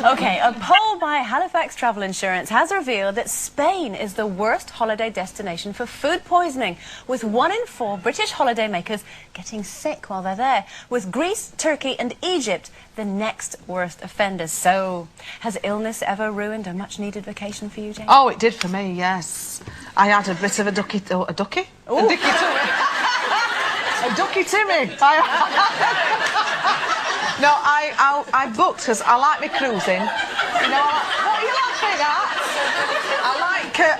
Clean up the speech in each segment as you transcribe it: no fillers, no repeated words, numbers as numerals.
Okay, a poll by Halifax Travel Insurance has revealed that Spain is the worst holiday destination for food poisoning, with 1 in 4 British holidaymakers getting sick while they're there, with Greece, Turkey and Egypt the next worst offenders. So, has illness ever ruined a much-needed vacation for you, Jane? Oh, it did for me, yes. I had a bit of a ducky... Oh, a ducky? Ooh. A ducky tummy. A ducky tummy. No, I booked because I like me cruising. You know, what are you laughing at?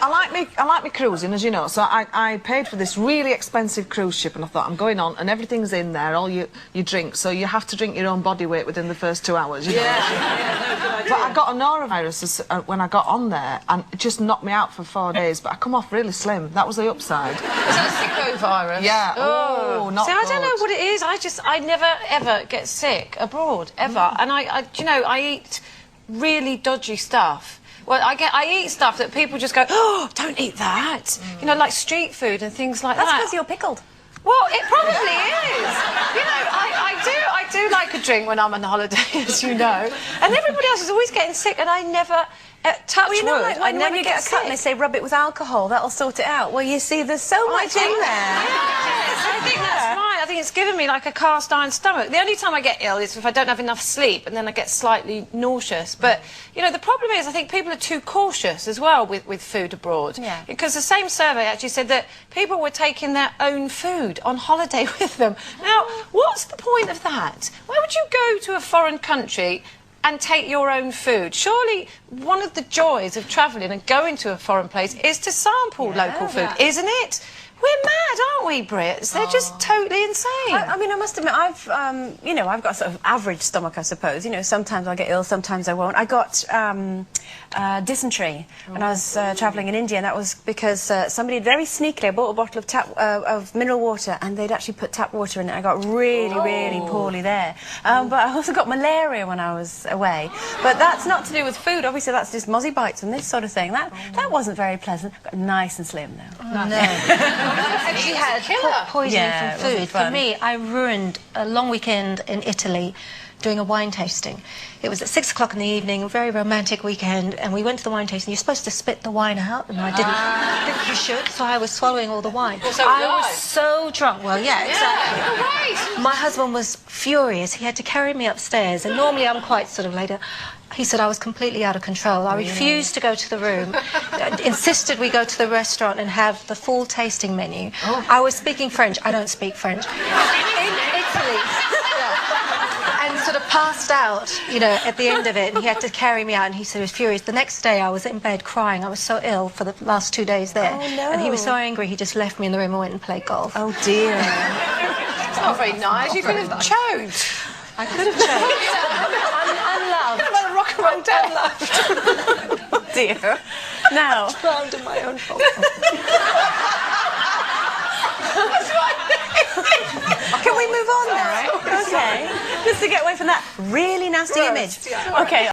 I like me cruising, as you know. So I paid for this really expensive cruise ship, and I thought I'm going on, and everything's in there, all you drink. So you have to drink your own body weight within the first 2 hours. You know? Yeah, but I got a norovirus when I got on there, and it just knocked me out for 4 days. But I come off really slim. That was the upside. Is that a sicko virus? Yeah. Oh, not See, I don't know what it is. I never ever get sick abroad ever, and you know, I eat really dodgy stuff. Well, I eat stuff that people just go, oh, don't eat that. You know, like street food and things like that. That's because you're pickled. Well, it probably is. You know, I do like a drink when I'm on holiday, as you know. And everybody else is always getting sick, and I never touch wood. Like when you get a cut and they say rub it with alcohol, that'll sort it out. Well, you see, there's so much in there. Yes, I think that's right. I think it's given me like a cast iron stomach. The only time I get ill is if I don't have enough sleep, and then I get slightly nauseous. But you know, the problem is I think people are too cautious as well with food abroad. Yeah. Because the same survey actually said that people were taking their own food on holiday with them. Now, what's the point of that? Why would you go to a foreign country and take your own food? Surely one of the joys of travelling and going to a foreign place is to sample local food, isn't it? We're mad, aren't we, Brits? They're just totally insane. I mean, I must admit, you know, I've got a sort of average stomach, I suppose. You know, sometimes I'll get ill, sometimes I won't. I got dysentery when I was travelling in India, and that was because somebody very sneakily, I bought a bottle of of mineral water, and they'd actually put tap water in it. I got really, really poorly there. But I also got malaria when I was away. But that's not to do with food. Obviously, that's just mozzie bites and this sort of thing. That wasn't very pleasant. Got nice and slim now. No. I've actually had poisoning from food. For me, I ruined a long weekend in Italy doing a wine tasting. It was at 6 o'clock in the evening, a very romantic weekend, and we went to the wine tasting. You're supposed to spit the wine out, and I didn't think you should, so I was swallowing all the wine. So I was so drunk. Well, yeah, exactly. Right. My husband was furious. He had to carry me upstairs, and normally I'm quite sort of later. He said I was completely out of control. I refused to go to the room, insisted we go to the restaurant and have the full tasting menu. I was speaking French. I don't speak French. In Italy. And sort of passed out, you know, at the end of it, and he had to carry me out, and he said he was furious. The next day I was in bed crying. I was so ill for the last 2 days there. Oh, no. And he was so angry he just left me in the room and went and played golf. Oh, dear. It's not very nice. You could have choked. I could have choked. Unloved. Well, rock and roll down left. Oh, dear. Now. Drowned in my own fault. Can we move on now? Okay. Just to get away from that really nasty image. Okay.